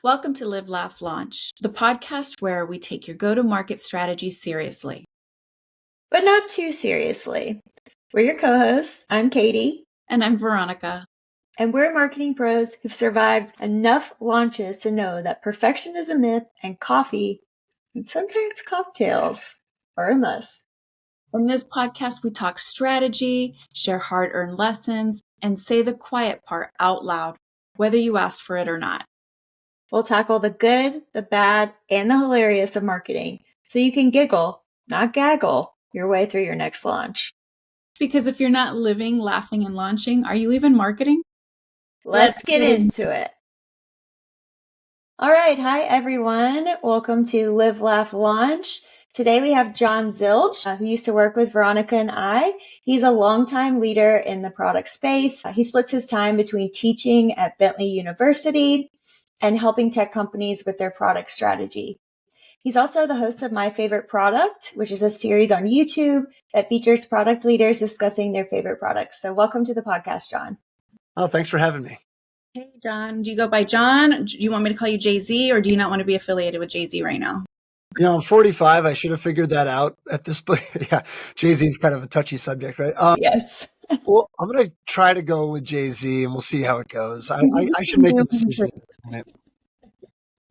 Welcome to Live.Laugh.Launch, the podcast where we take your go-to-market strategy seriously. But not too seriously. We're your co-hosts. I'm Katie. And I'm Veronica. And we're marketing pros who've survived enough launches to know that perfection is a myth and coffee, and sometimes cocktails, are a must. In this podcast, we talk strategy, share hard-earned lessons, and say the quiet part out loud, whether you asked for it or not. We'll tackle the good, the bad, and the hilarious of marketing so you can giggle, not gaggle, your way through your next launch. Because if you're not living, laughing, and launching, are you even marketing? Let's get into it. All right. Hi, everyone. Welcome to Live, Laugh, Launch. Today we have John Zilch, who used to work with Veronica and I. He's a longtime leader in the product space. He splits his time between teaching at Bentley University and helping tech companies with their product strategy. He's also the host of My Favorite Product, which is a series on YouTube that features product leaders discussing their favorite products. So welcome to the podcast, John. Oh, thanks for having me. Hey, John. Do you go by John? Do you want me to call you Jay-Z, or do you not want to be affiliated with Jay-Z right now? You know, I'm 45. I should have figured that out at this point. Yeah, Jay-Z is kind of a touchy subject, right? Yes. Well, I'm going to try to go with Jay-Z, and we'll see how it goes. I should make a decision.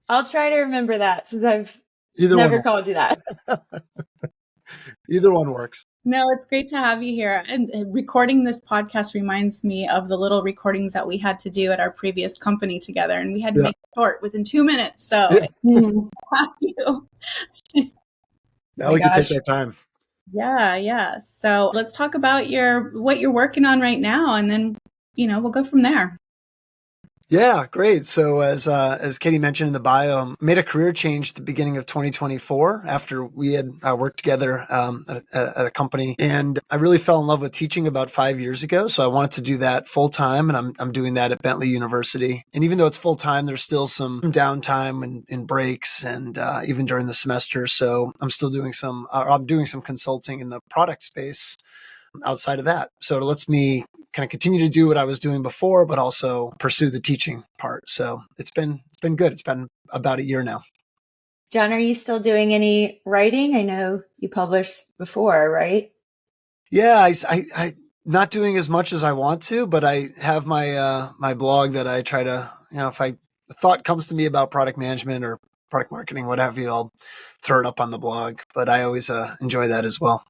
I'll try to remember that since I've never called you that. Either one works. No, it's great to have you here. And recording this podcast reminds me of the little recordings that we had to do at our previous company together. And we had to make it short within 2 minutes. So have you. Now we can take our time. Yeah. So let's talk about what you're working on right now. And then, we'll go from there. Yeah, great. So as Katie mentioned in the bio, I made a career change at the beginning of 2024 after we had worked together at a company, and I really fell in love with teaching about 5 years ago. So I wanted to do that full time, and I'm doing that at Bentley University. And even though it's full time, there's still some downtime and breaks, and even during the semester. So I'm still doing some consulting in the product space outside of that. So it lets me kind of continue to do what I was doing before, but also pursue the teaching part. So it's been good. It's been about a year now. John, are you still doing any writing? I know you published before, right? Yeah, I not doing as much as I want to, but I have my my blog that I try to, if a thought comes to me about product management or product marketing, what have you, I'll throw it up on the blog. But I always enjoy that as well.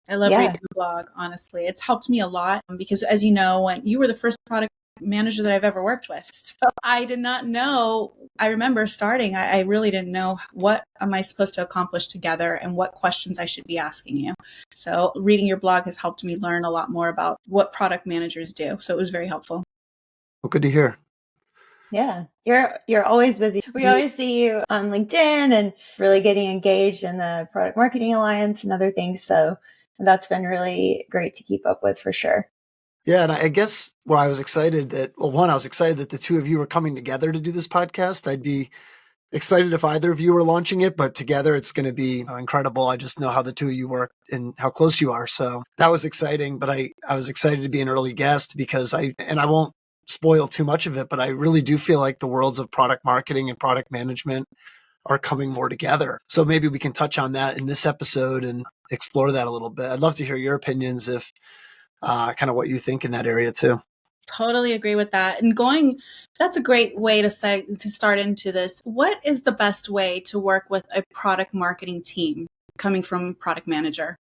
I love reading the blog, honestly. It's helped me a lot because, as you know, when you were the first product manager that I've ever worked with. So I did not know. I remember starting, I really didn't know what am I supposed to accomplish together and what questions I should be asking you. So reading your blog has helped me learn a lot more about what product managers do. So it was very helpful. Well, good to hear. Yeah, you're always busy. We always see you on LinkedIn and really getting engaged in the Product Marketing Alliance and other things. So that's been really great to keep up with for sure. Yeah. And I guess I was excited that the two of you were coming together to do this podcast. I'd be excited if either of you were launching it, but together it's going to be incredible. I just know how the two of you work and how close you are. So that was exciting, but I was excited to be an early guest because I won't spoil too much of it, but I really do feel like the worlds of product marketing and product management are coming more together. So maybe we can touch on that in this episode and explore that a little bit. I'd love to hear your opinions if kind of what you think in that area too. Totally agree with that. And that's a great way to start into this. What is the best way to work with a product marketing team coming from a product manager?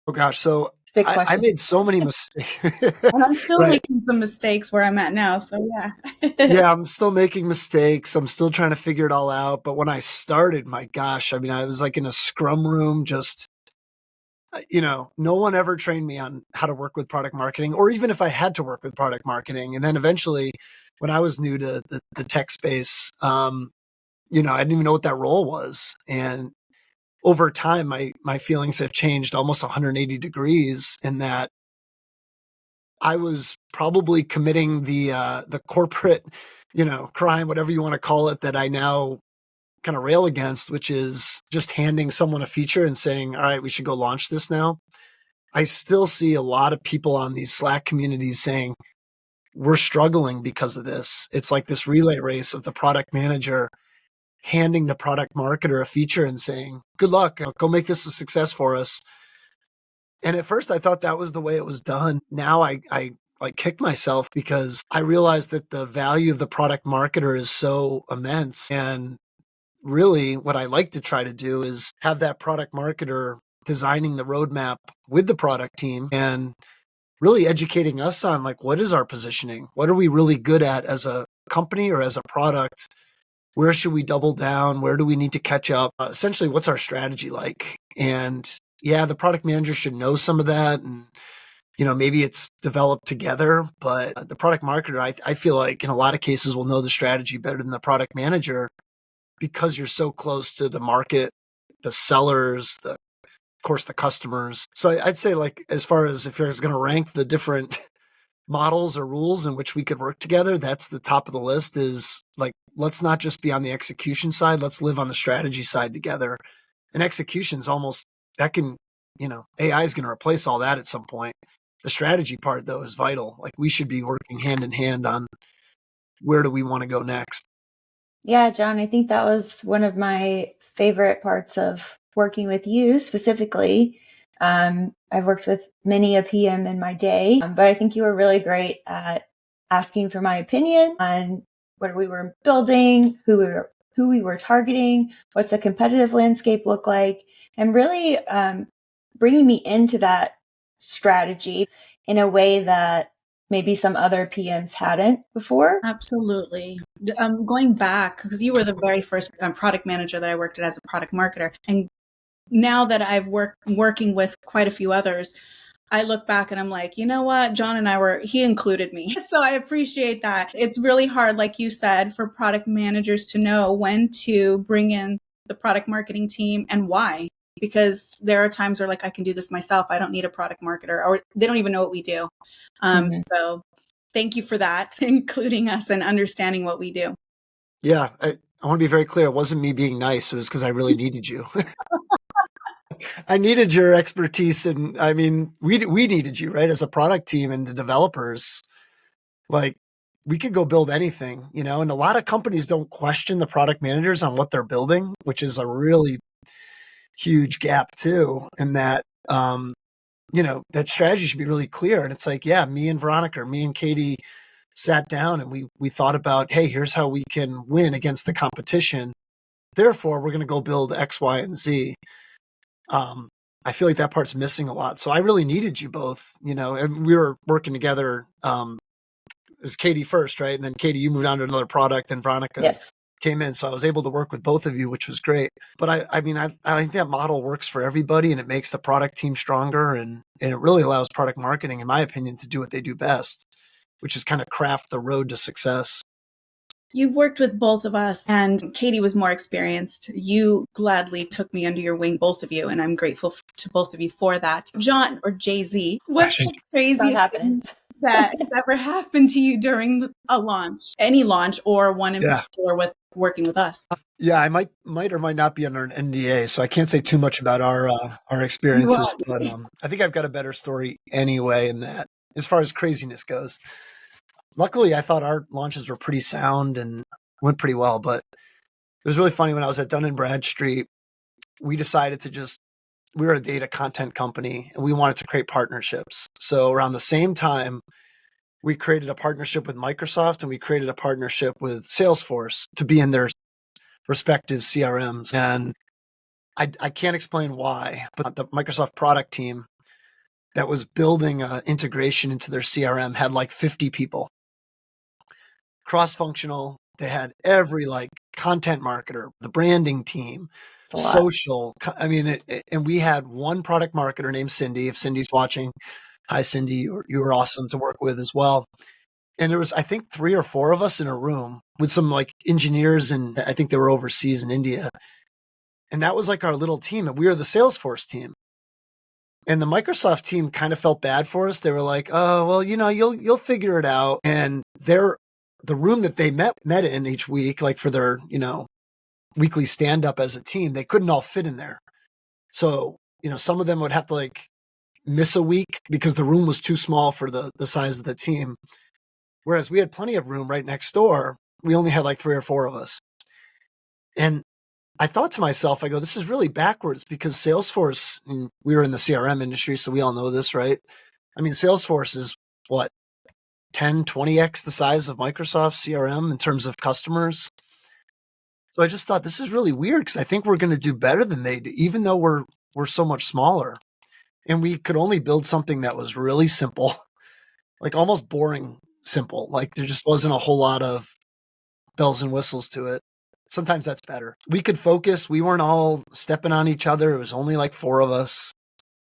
Oh gosh. So I made so many mistakes. And I'm still making some mistakes where I'm at now. So yeah. Yeah, I'm still making mistakes. I'm still trying to figure it all out. But when I started, my gosh, I mean, I was like in a scrum room, just, no one ever trained me on how to work with product marketing, or even if I had to work with product marketing. And then eventually when I was new to the tech space, I didn't even know what that role was. And over time, my feelings have changed almost 180 degrees in that I was probably committing the corporate, crime, whatever you want to call it, that I now kind of rail against, which is just handing someone a feature and saying, all right, we should go launch this now. I still see a lot of people on these Slack communities saying, we're struggling because of this. It's like this relay race of the product manager handing the product marketer a feature and saying, good luck, go make this a success for us. And at first I thought that was the way it was done. Now I like kick myself because I realized that the value of the product marketer is so immense. And really what I like to try to do is have that product marketer designing the roadmap with the product team and really educating us on like, what is our positioning? What are we really good at as a company or as a product? Where should we double down? Where do we need to catch up? Essentially, what's our strategy like? And yeah, the product manager should know some of that. And, maybe it's developed together, but the product marketer, I feel like in a lot of cases will know the strategy better than the product manager because you're so close to the market, the sellers, of course, the customers. So I'd say like, as far as if you're going to rank the different models or rules in which we could work together, that's the top of the list is like, let's not just be on the execution side. Let's live on the strategy side together. And execution's almost, that can, AI is going to replace all that at some point. The strategy part though is vital. Like we should be working hand in hand on where do we want to go next. Yeah, John, I think that was one of my favorite parts of working with you specifically. I've worked with many a PM in my day, but I think you were really great at asking for my opinion on what we were building, who we were targeting, what's the competitive landscape look like, and really bringing me into that strategy in a way that maybe some other PMs hadn't before. Absolutely. Going back, because you were the very first product manager that I worked at as a product marketer. And now that I've working with quite a few others, I look back and I'm like, you know what? John and he included me. So I appreciate that. It's really hard, like you said, for product managers to know when to bring in the product marketing team and why. Because there are times where like, I can do this myself. I don't need a product marketer, or they don't even know what we do. So thank you for that, including us and understanding what we do. Yeah. I want to be very clear. It wasn't me being nice. It was because I really needed you. I needed your expertise. And I mean, we needed you, right? As a product team and the developers, like we could go build anything, and a lot of companies don't question the product managers on what they're building, which is a really huge gap too. And that, that strategy should be really clear. And it's like, yeah, me and Veronica, me and Katie sat down and we thought about, hey, here's how we can win against the competition. Therefore, we're going to go build X, Y, and Z. I feel like that part's missing a lot. So I really needed you both, and we were working together. It was Katie first, right? And then Katie, you moved on to another product, and Veronica came in. So I was able to work with both of you, which was great. But I think that model works for everybody, and it makes the product team stronger, and it really allows product marketing, in my opinion, to do what they do best, which is kind of craft the road to success. You've worked with both of us, and Katie was more experienced. You gladly took me under your wing, both of you, and I'm grateful to both of you for that. John, or Jay-Z, what's the craziest thing that has ever happened to you during a launch, any launch, or one in particular with working with us? Yeah, I might or might not be under an NDA, so I can't say too much about our experiences. But I think I've got a better story anyway in that, as far as craziness goes. Luckily, I thought our launches were pretty sound and went pretty well. But it was really funny when I was at Dun & Bradstreet, we decided we were a data content company and we wanted to create partnerships. So around the same time, we created a partnership with Microsoft and we created a partnership with Salesforce to be in their respective CRMs. And I can't explain why, but the Microsoft product team that was building an integration into their CRM had like 50 people. Cross-functional. They had every like content marketer, the branding team, social. I mean, and we had one product marketer named Cindy. If Cindy's watching, hi, Cindy, you were awesome to work with as well. And there was, I think, 3 or 4 of us in a room with some like engineers, and I think they were overseas in India. And that was like our little team. And we were the Salesforce team. And the Microsoft team kind of felt bad for us. They were like, oh, well, you'll figure it out. And the room that they met in each week, like for their, weekly stand up as a team, they couldn't all fit in there. So, some of them would have to like miss a week because the room was too small for the size of the team. Whereas we had plenty of room right next door. We only had like 3 or 4 of us. And I thought to myself, I go, this is really backwards because Salesforce, and we were in the CRM industry, so we all know this, right? I mean, Salesforce is what, 10, 20x the size of Microsoft CRM in terms of customers. So I just thought this is really weird because I think we're going to do better than they do, even though we're so much smaller. And we could only build something that was really simple, like almost boring simple. Like there just wasn't a whole lot of bells and whistles to it. Sometimes that's better. We could focus. We weren't all stepping on each other. It was only like 4 of us.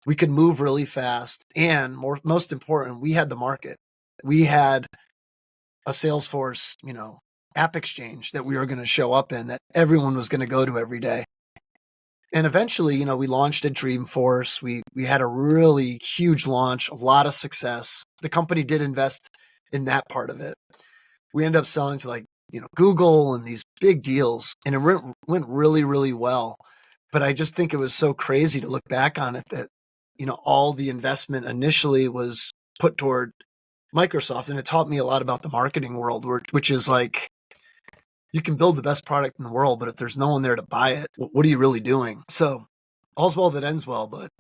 We could move really fast. And most important, we had the market. We had a Salesforce, app exchange that we were going to show up in that everyone was going to go to every day. And eventually, we launched at Dreamforce. We had a really huge launch, a lot of success. The company did invest in that part of it. We ended up selling to like, Google and these big deals, and it went really, really well. But I just think it was so crazy to look back on it that, all the investment initially was put toward Microsoft. And it taught me a lot about the marketing world, which is like, you can build the best product in the world, but if there's no one there to buy it, what are you really doing? So all's well that ends well, but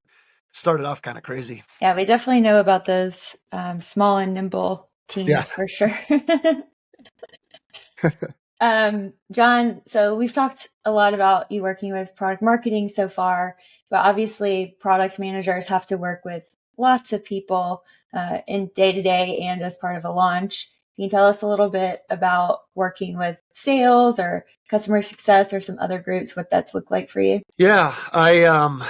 started off kind of crazy. Yeah, we definitely know about those small and nimble teams for sure. John, so we've talked a lot about you working with product marketing so far, but obviously product managers have to work with lots of people in day-to-day and as part of a launch. Can you tell us a little bit about working with sales or customer success or some other groups, what that's looked like for you? Yeah, I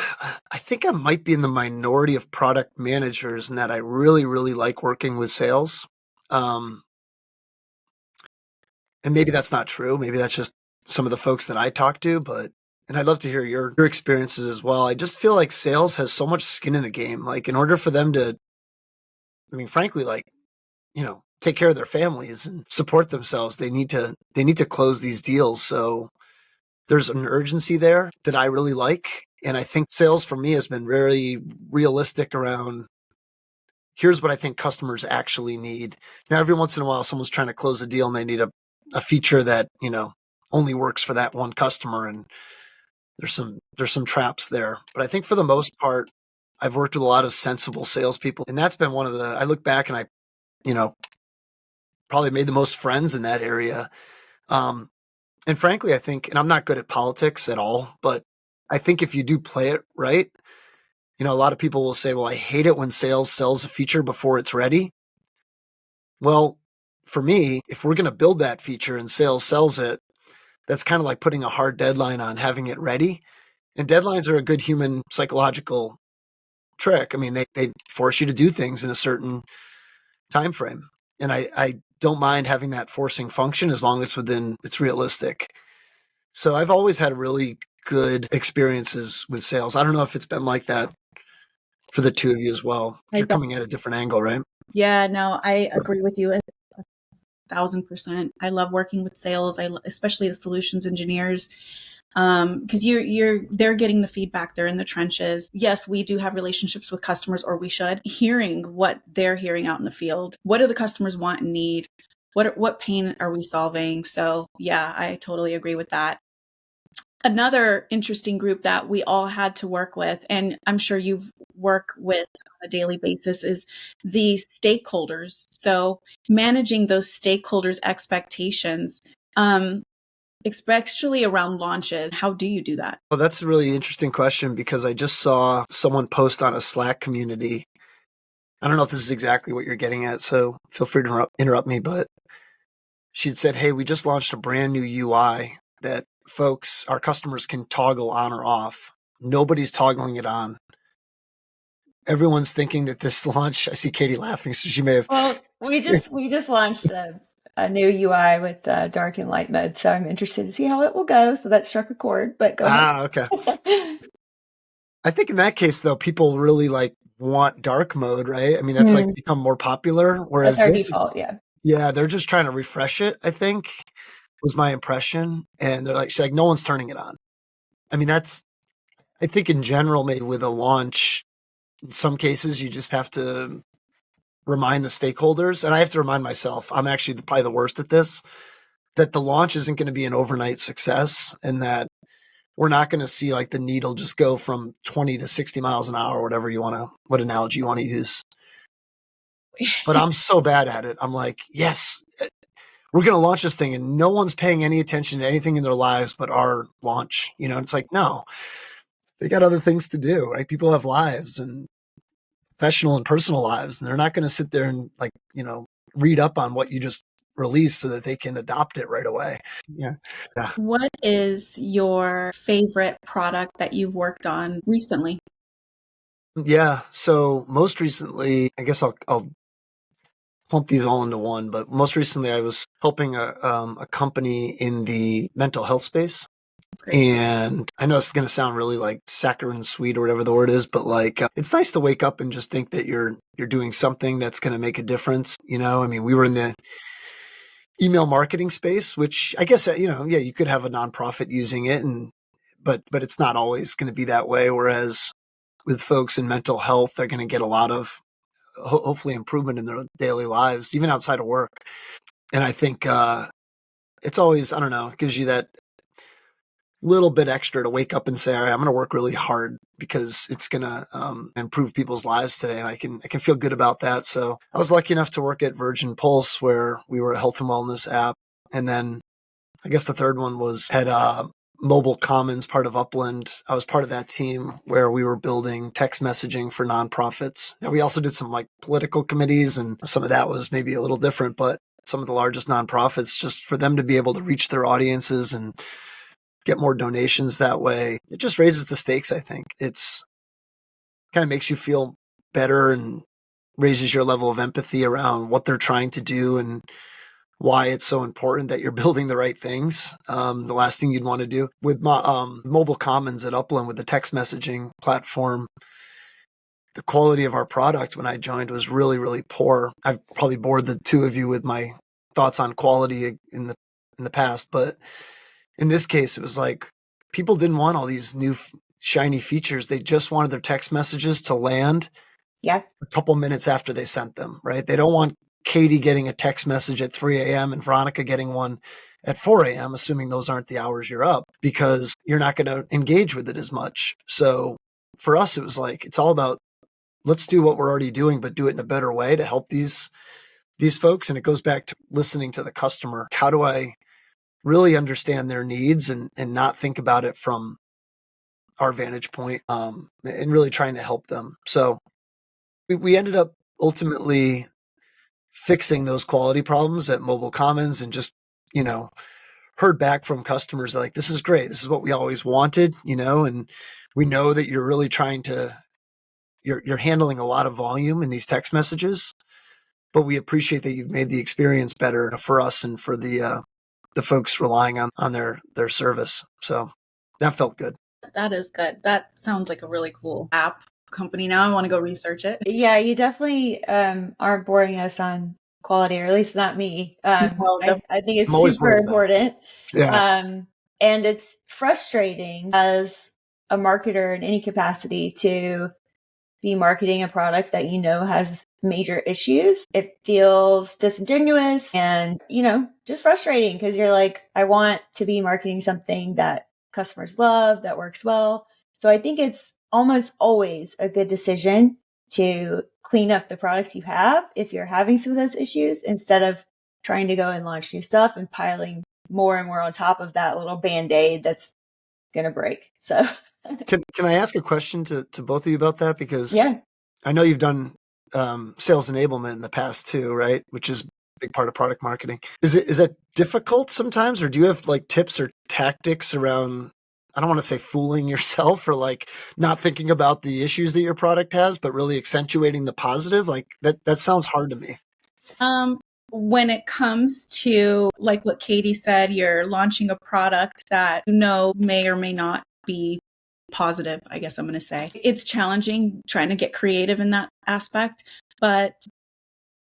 think I might be in the minority of product managers in that I really, really like working with sales. And maybe that's not true. Maybe that's just some of the folks that I talk to, and I'd love to hear your experiences as well. I just feel like sales has so much skin in the game. Like in order for them to, frankly, like, take care of their families and support themselves, they need to close these deals. So there's an urgency there that I really like. And I think sales for me has been very realistic around, here's what I think customers actually need. Now, every once in a while, someone's trying to close a deal and they need a feature that, only works for that one customer. And there's some traps there. But I think for the most part, I've worked with a lot of sensible salespeople. And that's been I look back and I, probably made the most friends in that area. And frankly, I think, and I'm not good at politics at all, but I think if you do play it right, a lot of people will say, well, I hate it when sales sells a feature before it's ready. Well, for me, if we're going to build that feature and sales sells it, that's kind of like putting a hard deadline on having it ready. And deadlines are a good human psychological trick. They force you to do things in a certain time frame. And I don't mind having that forcing function as long as it's realistic. So I've always had really good experiences with sales. I don't know if it's been like that for the two of you as well. You're coming at a different angle, right? Yeah, no, I agree with you 1,000%. I love working with sales. Especially the solutions engineers. Because they're getting the feedback. They're in the trenches. Yes, we do have relationships with customers, or we should. Hearing what they're hearing out in the field. What do the customers want and need? What pain are we solving? So yeah, I totally agree with that. Another interesting group that we all had to work with, and I'm sure you've worked with on a daily basis, is the stakeholders. So managing those stakeholders' expectations. Especially around launches. How do you do that? Well, that's a really interesting question because I just saw someone post on a Slack community. I don't know if this is exactly what you're getting at, so feel free to interrupt me, but she'd said, hey, we just launched a brand new UI that our customers can toggle on or off. Nobody's toggling it on. Everyone's thinking that this launch, I see Katie laughing, so she may have. Well, we just launched a new UI with dark and light mode, so I'm interested to see how it will go. So that struck a chord, but go ahead. Okay. I think in that case, though, people really want dark mode, right? That's become more popular. Whereas that's our default, yeah. Yeah, they're just trying to refresh it, I think, was my impression. And she's like, no one's turning it on. I think in general, maybe with a launch, in some cases, you just have to remind the stakeholders, and I have to remind myself, I'm actually probably the worst at this, that the launch isn't going to be an overnight success, and that we're not going to see like the needle just go from 20 to 60 miles an hour, whatever you want to, what analogy you want to use. But I'm so bad at it. I'm like, yes, we're going to launch this thing and no one's paying any attention to anything in their lives but our launch. You know, it's like, no, they got other things to do, right? People have lives and professional and personal lives, and they're not going to sit there and like, you know, read up on what you just released so that they can adopt it right away. Yeah. Yeah. What is your favorite product that you've worked on recently? Yeah. So most recently, I guess I'll clump these all into one, but most recently I was helping a company in the mental health space. And I know it's going to sound really like saccharine sweet or whatever the word is, but like it's nice to wake up and just think that you're doing something that's going to make a difference. You know, I mean, we were in the email marketing space, which I guess, you know, yeah, you could have a nonprofit using it, but it's not always going to be that way. Whereas with folks in mental health, they're going to get a lot of hopefully improvement in their daily lives, even outside of work. And I think it's always, I don't know, it gives you that little bit extra to wake up and say, all right, I'm going to work really hard because it's going to improve people's lives today. And I can feel good about that. So I was lucky enough to work at Virgin Pulse, where we were a health and wellness app. And then I guess the third one was at Mobile Commons, part of Upland. I was part of that team where we were building text messaging for nonprofits. And we also did some like political committees, and some of that was maybe a little different, but some of the largest nonprofits, just for them to be able to reach their audiences and get more donations that way. It just raises the stakes, I think. It's kind of makes you feel better and raises your level of empathy around what they're trying to do and why it's so important that you're building the right things. The last thing you'd want to do with Mobile Commons at Upland, with the text messaging platform, the quality of our product when I joined was really, really poor. I've probably bored the two of you with my thoughts on quality in the past, but in this case, it was like people didn't want all these new shiny features. They just wanted their text messages to land a couple minutes after they sent them, right? They don't want Katie getting a text message at 3 a.m. and Veronica getting one at 4 a.m., assuming those aren't the hours you're up, because you're not going to engage with it as much. So for us, it was like, it's all about, let's do what we're already doing, but do it in a better way to help these folks. And it goes back to listening to the customer. How do I really understand their needs and not think about it from our vantage point, and really trying to help them. So we ended up ultimately fixing those quality problems at Mobile Commons, and just, you know, heard back from customers like, this is great. This is what we always wanted, you know, and we know that you're really trying to, you're handling a lot of volume in these text messages, but we appreciate that you've made the experience better for us and for the folks relying on their service. So that felt good. That is good. That sounds like a really cool app company. Now I want to go research it. Yeah, you definitely aren't boring us on quality, or at least not me. I think it's super important. Yeah. And it's frustrating as a marketer in any capacity to be marketing a product that you know has major issues. It feels disingenuous and, you know, just frustrating, because you're like, I want to be marketing something that customers love, that works well. So I think it's almost always a good decision to clean up the products you have if you're having some of those issues, instead of trying to go and launch new stuff and piling more and more on top of that little Band-Aid that's going to break. So Can I ask a question to both of you about that? Because yeah, I know you've done sales enablement in the past too, right? Which is a big part of product marketing. Is that difficult sometimes, or do you have like tips or tactics around, I don't want to say fooling yourself, or like not thinking about the issues that your product has, but really accentuating the positive? Like that sounds hard to me. When it comes to like what Katie said, you're launching a product that you know may or may not be positive, I guess I'm going to say. It's challenging trying to get creative in that aspect, but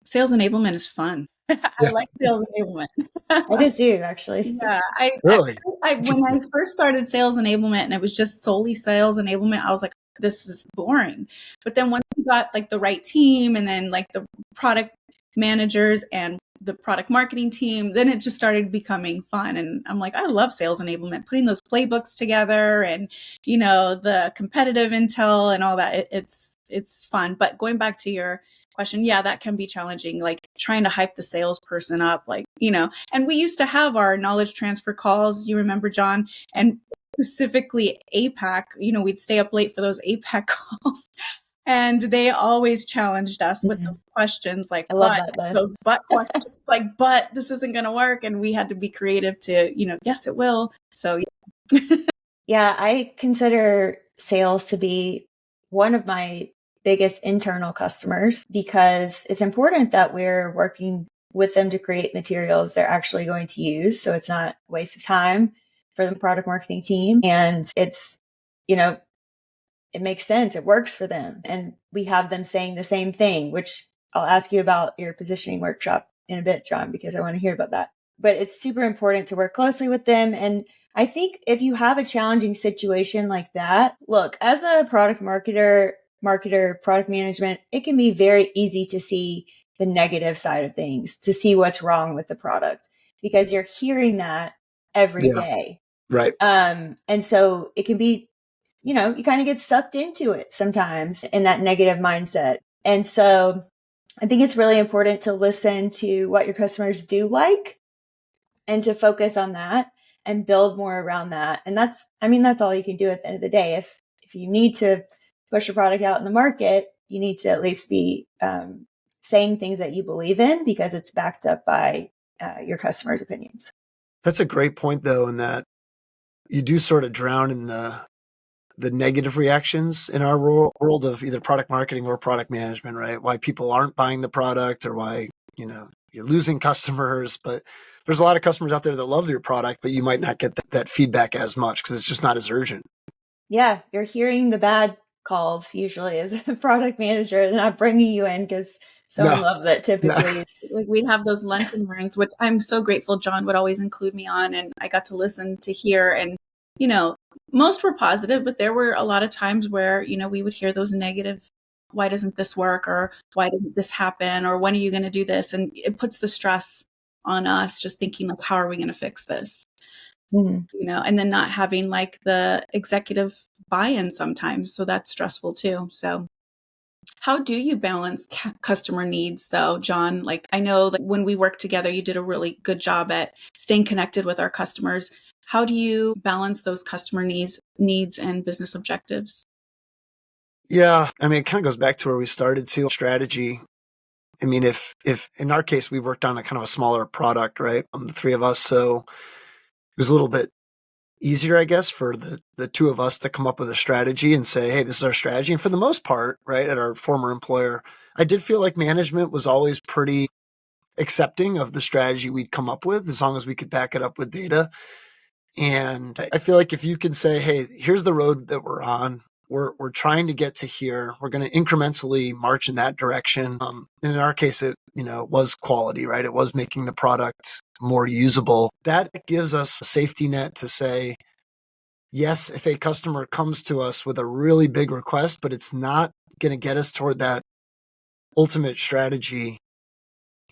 sales enablement is fun. I like sales enablement. I do too, actually. Yeah, Really? when I first started sales enablement and it was just solely sales enablement, I was like, this is boring. But then once we got like the right team and then like the product managers and the product marketing team, then it just started becoming fun. And I'm like, I love sales enablement, putting those playbooks together and, you know, the competitive intel and all that. It's fun. But going back to your question, yeah, that can be challenging, like trying to hype the salesperson up, like, you know, and we used to have our knowledge transfer calls, you remember, John, and specifically APAC, you know, we'd stay up late for those APAC calls. And they always challenged us with those questions, like, I love that, those but questions, like, but this isn't going to work. And we had to be creative to, you know, yes, it will. So, yeah. Yeah, I consider sales to be one of my biggest internal customers because it's important that we're working with them to create materials they're actually going to use. So it's not a waste of time for the product marketing team. And it's, you know, it makes sense. It works for them. And we have them saying the same thing, which I'll ask you about your positioning workshop in a bit, John, because I want to hear about that. But it's super important to work closely with them. And I think if you have a challenging situation like that, look, as a product marketer, product management, it can be very easy to see the negative side of things, to see what's wrong with the product, because you're hearing that every day. Right. And so it can be, you know, you kind of get sucked into it sometimes in that negative mindset. And so I think it's really important to listen to what your customers do like and to focus on that and build more around that. And that's all you can do at the end of the day. If you need to push your product out in the market, you need to at least be saying things that you believe in because it's backed up by your customers' opinions. That's a great point, though, in that you do sort of drown in the negative reactions in our world of either product marketing or product management, right? Why people aren't buying the product or why, you know, you're losing customers. But there's a lot of customers out there that love your product, but you might not get that feedback as much because it's just not as urgent. Yeah, you're hearing the bad calls usually as a product manager. They're not bringing you in because someone loves it typically. Like we'd have those lunch and learns, which I'm so grateful John would always include me on, and I got to listen to hear. And, you know, most were positive, but there were a lot of times where, you know, we would hear those negative, why doesn't this work? Or why didn't this happen? Or when are you going to do this? And it puts the stress on us just thinking like, how are we going to fix this? You know, and then not having like the executive buy-in sometimes. So that's stressful too. So how do you balance customer needs though, John? Like I know that when we worked together, you did a really good job at staying connected with our customers. How do you balance those customer needs and business objectives? Yeah. I mean, it kind of goes back to where we started to strategy. I mean, if in our case, we worked on a kind of a smaller product, right? The three of us. So it was a little bit easier, I guess, for the two of us to come up with a strategy and say, hey, this is our strategy. And for the most part, right, at our former employer, I did feel like management was always pretty accepting of the strategy we'd come up with, as long as we could back it up with data. And I feel like if you can say, hey, here's the road that we're on, we're trying to get to here, we're going to incrementally march in that direction. And in our case, it, you know, was quality, right? It was making the product more usable. That gives us a safety net to say, yes, if a customer comes to us with a really big request, but it's not going to get us toward that ultimate strategy,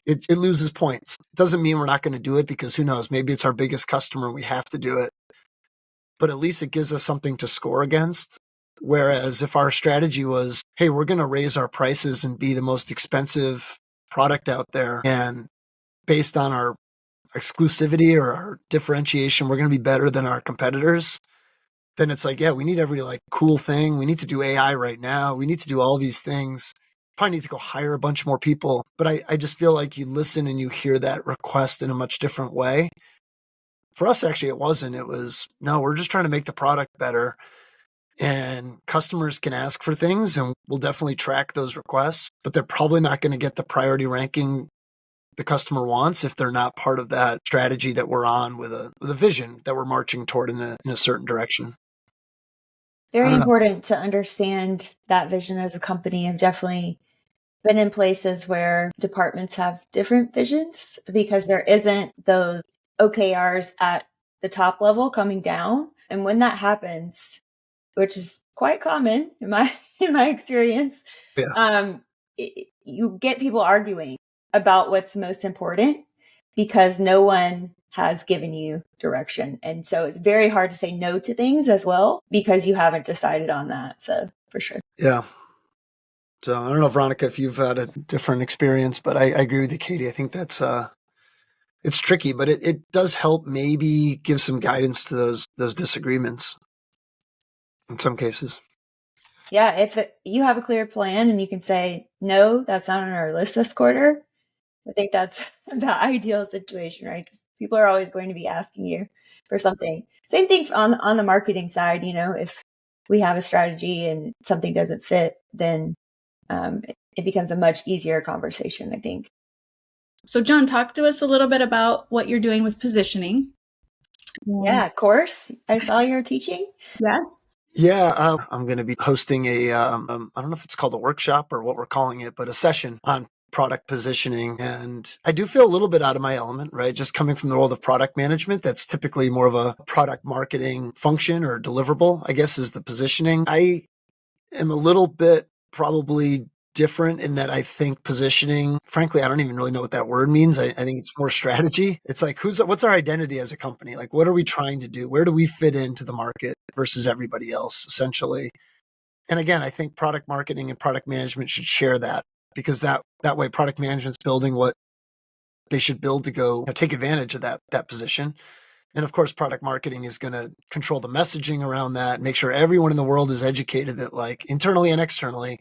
it loses points. It doesn't mean we're not going to do it, because who knows, maybe it's our biggest customer, we have to do it. But at least it gives us something to score against. Whereas if our strategy was, hey, we're going to raise our prices and be the most expensive product out there, and based on our exclusivity or our differentiation, we're going to be better than our competitors, then it's like, yeah, we need every like cool thing. We need to do AI right now. We need to do all these things. Probably need to go hire a bunch more people. But I just feel like you listen and you hear that request in a much different way. For us, actually, it wasn't. It was, no, we're just trying to make the product better. And customers can ask for things, and we'll definitely track those requests, but they're probably not going to get the priority ranking the customer wants if they're not part of that strategy that we're on with a vision that we're marching toward in a certain direction. Very important to understand that vision as a company. I've definitely been in places where departments have different visions because there isn't those OKRs at the top level coming down. And when that happens, which is quite common in my experience, Yeah. you get people arguing about what's most important because no one has given you direction. And so it's very hard to say no to things as well because you haven't decided on that. So for sure. Yeah. So I don't know, Veronica, if you've had a different experience, but I agree with you, Katie. I think that's it's tricky, but it does help maybe give some guidance to those disagreements in some cases. Yeah, if you have a clear plan and you can say, no, that's not on our list this quarter, I think that's the ideal situation, right? Because people are always going to be asking you for something. Same thing on the marketing side. If we have a strategy and something doesn't fit, then it becomes a much easier conversation, I think. So John, talk to us a little bit about what you're doing with positioning. Yeah, course. I saw your teaching. Yes. Yeah, I'm going to be hosting I don't know if it's called a workshop or what we're calling it, but a session on product positioning. And I do feel a little bit out of my element, right? Just coming from the world of product management, that's typically more of a product marketing function or deliverable, I guess, is the positioning. I am a little bit probably different in that I think positioning, frankly, I don't even really know what that word means. I think it's more strategy. It's like, what's our identity as a company? Like, what are we trying to do? Where do we fit into the market versus everybody else, essentially? And again, I think product marketing and product management should share that because that way product management's building what they should build to go take advantage of that position. And of course, product marketing is going to control the messaging around that, make sure everyone in the world is educated that like internally and externally,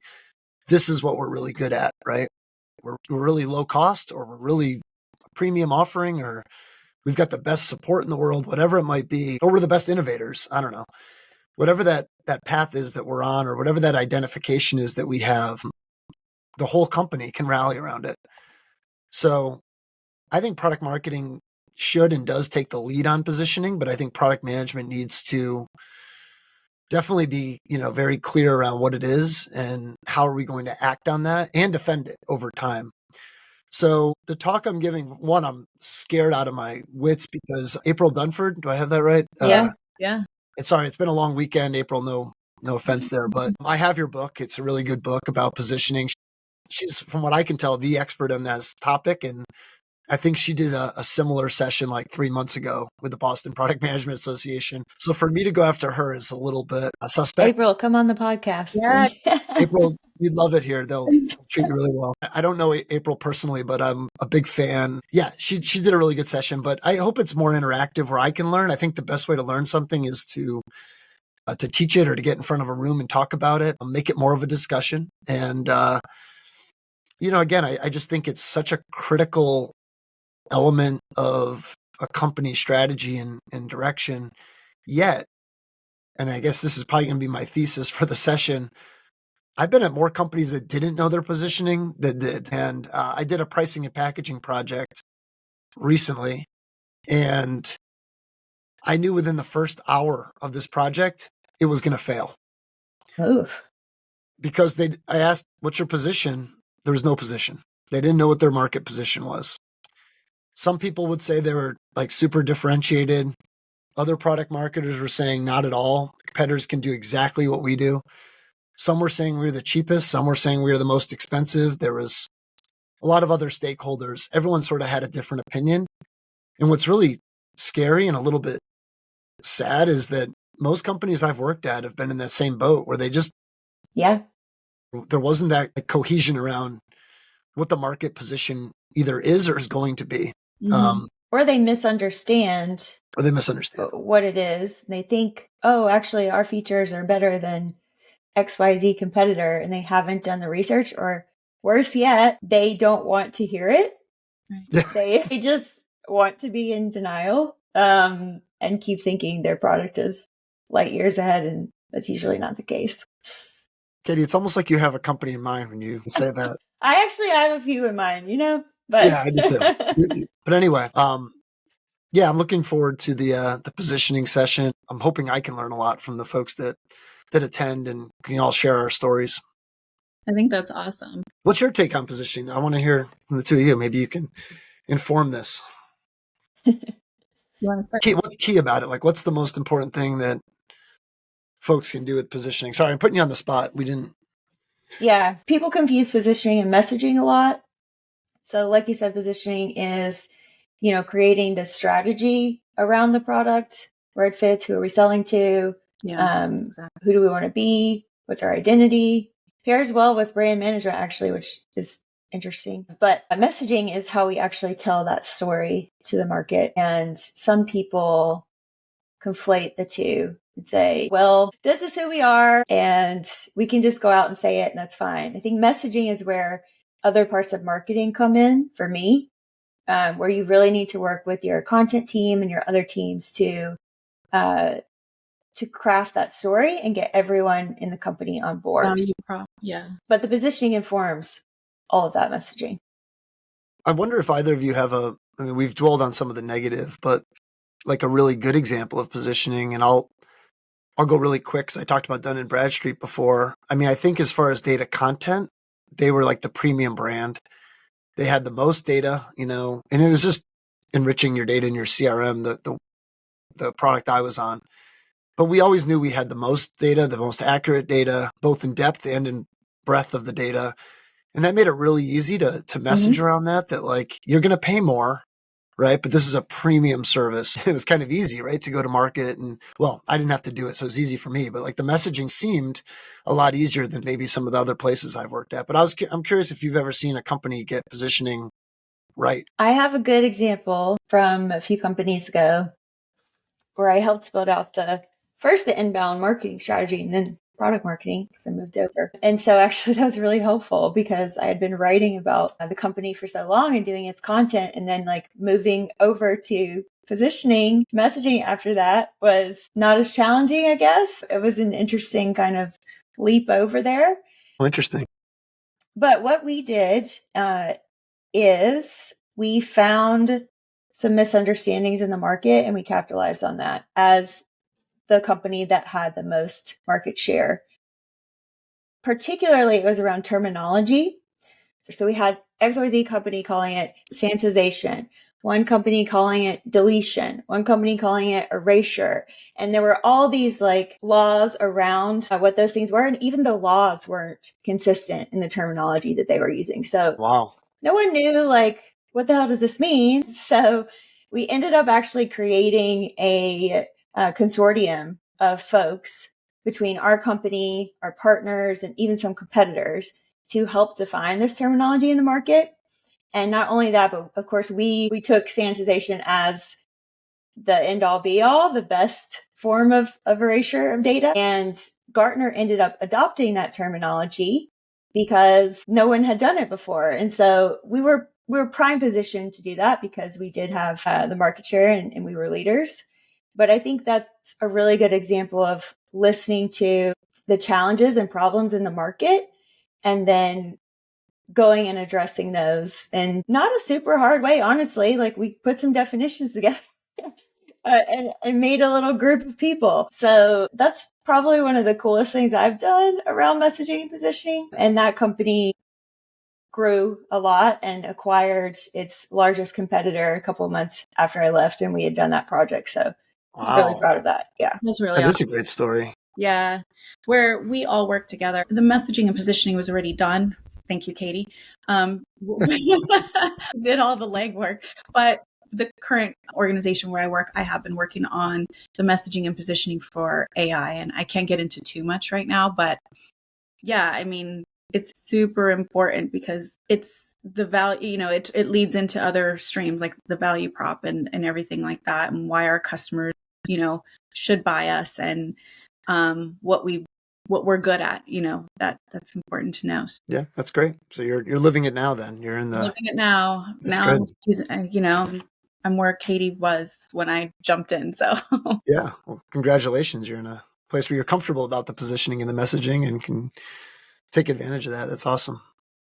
this is what we're really good at, right? We're really low cost, or we're really a premium offering, or we've got the best support in the world, whatever it might be, or we're the best innovators. I don't know. Whatever that path is that we're on, or whatever that identification is that we have, the whole company can rally around it. So I think product marketing should and does take the lead on positioning, but I think product management needs to definitely be, very clear around what it is and how are we going to act on that and defend it over time. So the talk I'm giving, one, I'm scared out of my wits because April Dunford, do I have that right? Yeah. Yeah. Sorry, it's been a long weekend, April. No offense there, but I have your book. It's a really good book about positioning. She's, from what I can tell, the expert on this topic. And I think she did a similar session like 3 months ago with the Boston Product Management Association. So for me to go after her is a little bit suspect. April, come on the podcast. Yeah. April, you'd love it here. They'll treat you really well. I don't know April personally, but I'm a big fan. Yeah, she did a really good session, but I hope it's more interactive where I can learn. I think the best way to learn something is to teach it or to get in front of a room and talk about it, make it more of a discussion. And, again, I just think it's such a critical element of a company strategy and direction. Yet, and I guess this is probably going to be my thesis for the session, I've been at more companies that didn't know their positioning that did. And I did a pricing and packaging project recently, and I knew within the first hour of this project, it was going to fail. Ooh. Because I asked, what's your position? There was no position. They didn't know what their market position was. Some people would say they were like super differentiated. Other product marketers were saying not at all. Competitors can do exactly what we do. Some were saying we were the cheapest. Some were saying we were the most expensive. There was a lot of other stakeholders. Everyone sort of had a different opinion. And what's really scary and a little bit sad is that most companies I've worked at have been in that same boat where there wasn't that cohesion around what the market position either is or is going to be. Mm-hmm. Or they misunderstand. What it is. They think, oh, actually, our features are better than XYZ competitor, and they haven't done the research, or worse yet, they don't want to hear it. Right. They just want to be in denial and keep thinking their product is light years ahead, and that's usually not the case. Katie, it's almost like you have a company in mind when you say that. I have a few in mind, but yeah, I do too. But anyway, yeah, I'm looking forward to the positioning session. I'm hoping I can learn a lot from the folks that attend and can all share our stories. I think that's awesome. What's your take on positioning? I want to hear from the two of you. Maybe you can inform this. You want to start? What's key about it? Like, what's the most important thing that folks can do with positioning. Sorry, I'm putting you on the spot. We didn't. Yeah, people confuse positioning and messaging a lot. So like you said, positioning is, creating the strategy around the product, where it fits, who are we selling to, exactly. who do we want to be, what's our identity. Pairs well with brand management, actually, which is interesting. But messaging is how we actually tell that story to the market. And some people conflate the two and say, well, this is who we are and we can just go out and say it and that's fine. I think messaging is where other parts of marketing come in for me, where you really need to work with your content team and your other teams to craft that story and get everyone in the company on board. Yeah. But the positioning informs all of that messaging. I wonder if either of you have we've dwelled on some of the negative, but like a really good example of positioning, and I'll go really quick because I talked about Dun & Bradstreet before. I mean, I think as far as data content, they were like the premium brand. They had the most data, and it was just enriching your data in your CRM, the product I was on. But we always knew we had the most data, the most accurate data, both in depth and in breadth of the data. And that made it really easy to message around that like, you're going to pay more, right? But this is a premium service. It was kind of easy, right? To go to market and, well, I didn't have to do it. So it was easy for me, but like the messaging seemed a lot easier than maybe some of the other places I've worked at. But I'm curious if you've ever seen a company get positioning right. I have a good example from a few companies ago where I helped build out the inbound marketing strategy and then product marketing because I moved over. And so actually that was really helpful because I had been writing about the company for so long and doing its content, and then like moving over to positioning messaging after that was not as challenging, I guess. It was an interesting kind of leap over there. Oh, interesting. But what we did is we found some misunderstandings in the market and we capitalized on that as the company that had the most market share. Particularly, it was around terminology. So we had XYZ company calling it sanitization, one company calling it deletion, one company calling it erasure. And there were all these like laws around what those things were. And even the laws weren't consistent in the terminology that they were using. So wow. No one knew like, what the hell does this mean? So we ended up actually creating a consortium of folks between our company, our partners, and even some competitors to help define this terminology in the market. And not only that, but of course, we took sanitization as the end all be all, the best form of erasure of data. And Gartner ended up adopting that terminology because no one had done it before. And so we were prime positioned to do that because we did have the market share and we were leaders. But I think that's a really good example of listening to the challenges and problems in the market and then going and addressing those in not a super hard way, honestly. Like we put some definitions together and made a little group of people. So that's probably one of the coolest things I've done around messaging and positioning. And that company grew a lot and acquired its largest competitor a couple of months after I left and we had done that project. So I'm really proud of that. Yeah. That's really That is awesome. a great story. Yeah. Where we all work together. The messaging and positioning was already done. Thank you, Katie. Did all the legwork. But the current organization where I work, I have been working on the messaging and positioning for AI. And I can't get into too much right now. But yeah, I mean, it's super important because it's the value, it leads into other streams like the value prop and everything like that, and why our customers, should buy us and what we're good at, that's important to know. Yeah, that's great. So you're living it now then. You're in the Living it now. That's Now good. I'm where Katie was when I jumped in. So yeah. Well, congratulations. You're in a place where you're comfortable about the positioning and the messaging and can take advantage of that. That's awesome.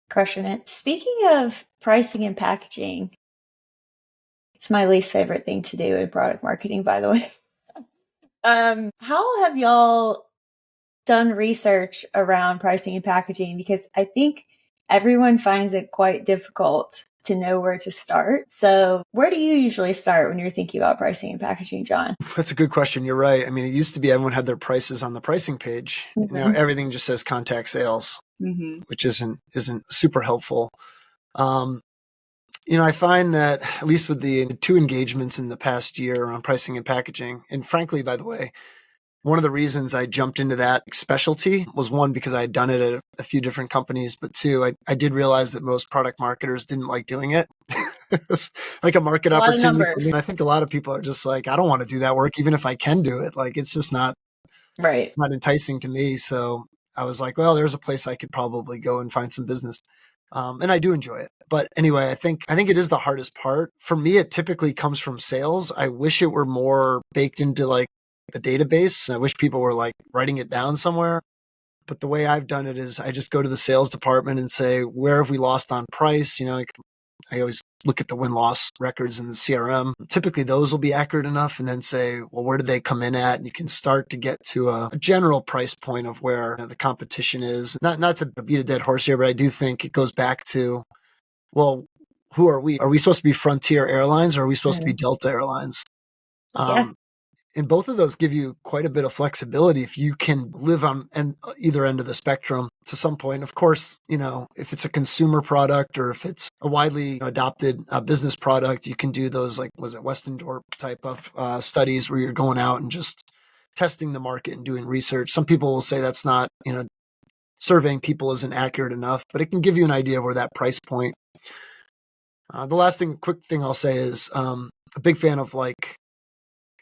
Crushing it. Speaking of pricing and packaging, it's my least favorite thing to do in product marketing, by the way. How have y'all done research around pricing and packaging? Because I think everyone finds it quite difficult to know where to start. So where do you usually start when you're thinking about pricing and packaging, John? That's a good question. You're right. I mean, it used to be everyone had their prices on the pricing page. Now everything just says contact sales, which isn't super helpful. I find that at least with the 2 engagements in the past year around pricing and packaging, and frankly, by the way, one of the reasons I jumped into that specialty was, 1, because I had done it at a few different companies, but 2, I did realize that most product marketers didn't like doing it. It was like a market opportunity for me. And I think a lot of people are just like, I don't want to do that work, even if I can do it. Like, it's just not enticing to me. So I was like, well, there's a place I could probably go and find some business. And I do enjoy it. But anyway, I think it is the hardest part. For me, it typically comes from sales. I wish it were more baked into like the database. I wish people were like writing it down somewhere. But the way I've done it is I just go to the sales department and say, where have we lost on price? I always look at the win-loss records in the CRM. Typically, those will be accurate enough, and then say, well, where did they come in at? And you can start to get to a general price point of where the competition is. Not to beat a dead horse here, but I do think it goes back to, well, who are we? Are we supposed to be Frontier Airlines, or are we supposed to be Delta Airlines? And both of those give you quite a bit of flexibility if you can live on either end of the spectrum to some point. Of course, if it's a consumer product or if it's a widely adopted business product, you can do those, like, was it Westendorp type of studies where you're going out and just testing the market and doing research. Some people will say that's not, surveying people isn't accurate enough, but it can give you an idea of where that price point. The last quick thing I'll say is a big fan of like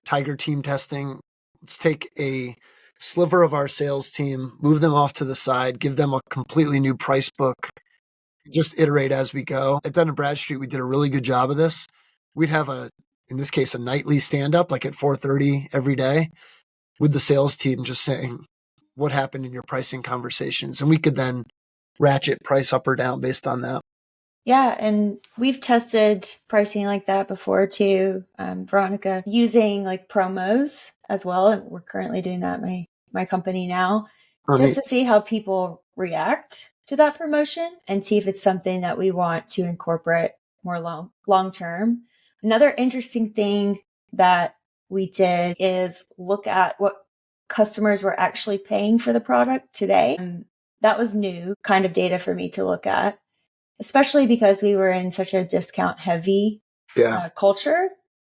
Tiger team testing. Let's take a sliver of our sales team, move them off to the side, give them a completely new price book, just iterate as we go. At Dun & Bradstreet, we did a really good job of this. We'd have in this case, a nightly stand-up, like at 4:30 every day, with the sales team just saying, what happened in your pricing conversations? And we could then ratchet price up or down based on that. Yeah, and we've tested pricing like that before too, Veronica, using like promos as well. And we're currently doing that at my company now, just to see how people react to that promotion and see if it's something that we want to incorporate more long term. Another interesting thing that we did is look at what customers were actually paying for the product today. And that was new kind of data for me to look at, especially because we were in such a discount heavy culture.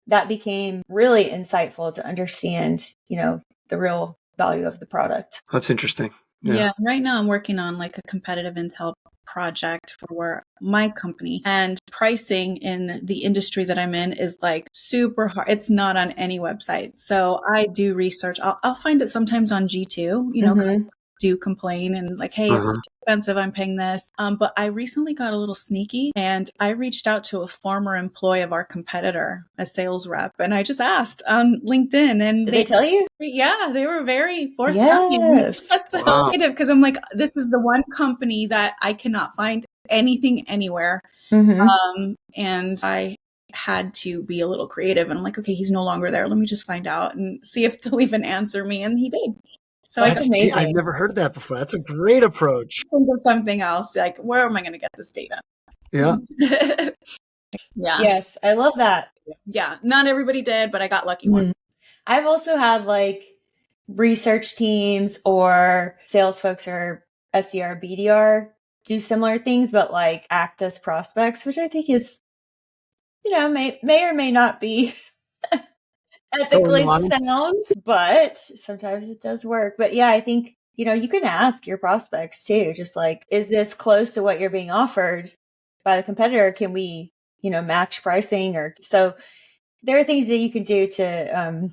That became really insightful to understand, the real value of the product. That's interesting. Yeah. Right now I'm working on like a competitive intel project for my company, and pricing in the industry that I'm in is like super hard. It's not on any website. So I do research. I'll find it sometimes on G2, do complain and like, hey, it's too expensive, I'm paying this. But I recently got a little sneaky and I reached out to a former employee of our competitor, a sales rep, and I just asked on LinkedIn, and Did they tell you? Yeah, they were very forthcoming. Yes. That's so creative, because I'm like, this is the one company that I cannot find anything anywhere. And I had to be a little creative, and I'm like, okay, he's no longer there. Let me just find out and see if they'll even answer me. And he did. So that's amazing. I've never heard of that before. That's a great approach. Think of something else. Like, where am I going to get this data? Yeah. Yes, I love that. Yeah, not everybody did, but I got lucky one. I've also had like research teams or sales folks or SDR, BDR do similar things, but like act as prospects, which I think is, may or may not be ethically sound, but sometimes it does work. But yeah, I think, you can ask your prospects too, just like, is this close to what you're being offered by the competitor? Can we, match pricing? Or so there are things that you can do to,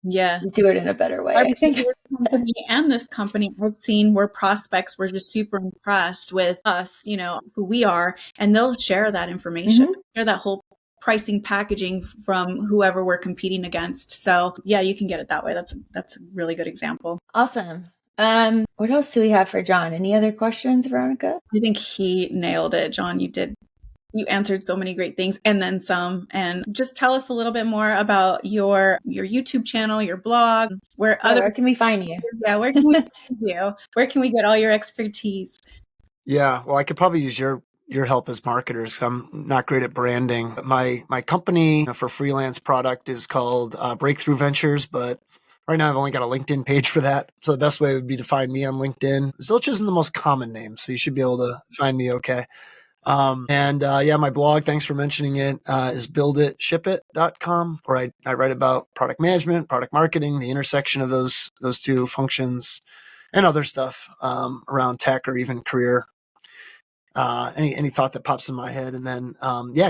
do it in a better way. I think company and this company, I've seen where prospects were just super impressed with us, who we are, and they'll share that information, share that whole pricing packaging from whoever we're competing against. So yeah, you can get it that way. That's a really good example. Awesome. What else do we have for John? Any other questions, Veronica? I think he nailed it, John. You answered so many great things and then some. And just tell us a little bit more about your YouTube channel, your blog, where can we find you? Yeah, where can we find you? Where can we get all your expertise? Yeah, well, I could probably use your your help as marketers, 'cause I'm not great at branding. My company for freelance product is called Breakthrough Ventures, but right now I've only got a LinkedIn page for that. So the best way would be to find me on LinkedIn. Zilch isn't the most common name, so you should be able to find me okay. My blog, thanks for mentioning it, is builditshipit.com, where I write about product management, product marketing, the intersection of those two functions, and other stuff around tech or even career. Any thought that pops in my head. And then,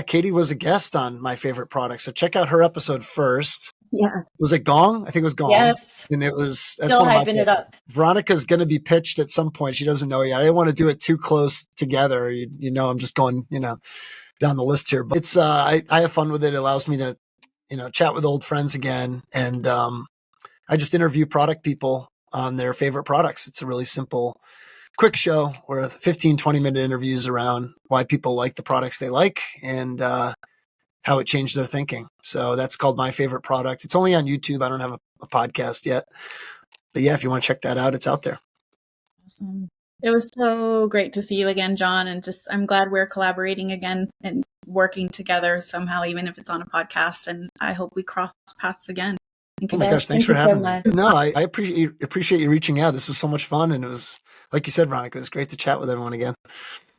Katie was a guest on My Favorite Product. So check out her episode first. Yes. Was it Gong? I think it was Gong. Yes. And that's Still one of my hyping it up. Veronica's going to be pitched at some point. She doesn't know yet. I didn't want to do it too close together. I'm just going, down the list here, but it's, I have fun with it. It allows me to, chat with old friends again. And, I just interview product people on their favorite products. It's a really simple, quick show where 15, 20-minute interviews around why people like the products they like and how it changed their thinking. So that's called My Favorite Product. It's only on YouTube. I don't have a podcast yet. But yeah, if you want to check that out, it's out there. Awesome. It was so great to see you again, John. And I'm glad we're collaborating again and working together somehow, even if it's on a podcast. And I hope we cross paths again. Oh my gosh, thanks for having me. No, I appreciate you reaching out. This was so much fun. And it was, like you said, Veronica, it was great to chat with everyone again.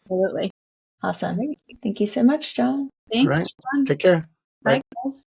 Absolutely. Awesome. Thank you so much, John. Thanks, All right. John. Take care. Bye, guys.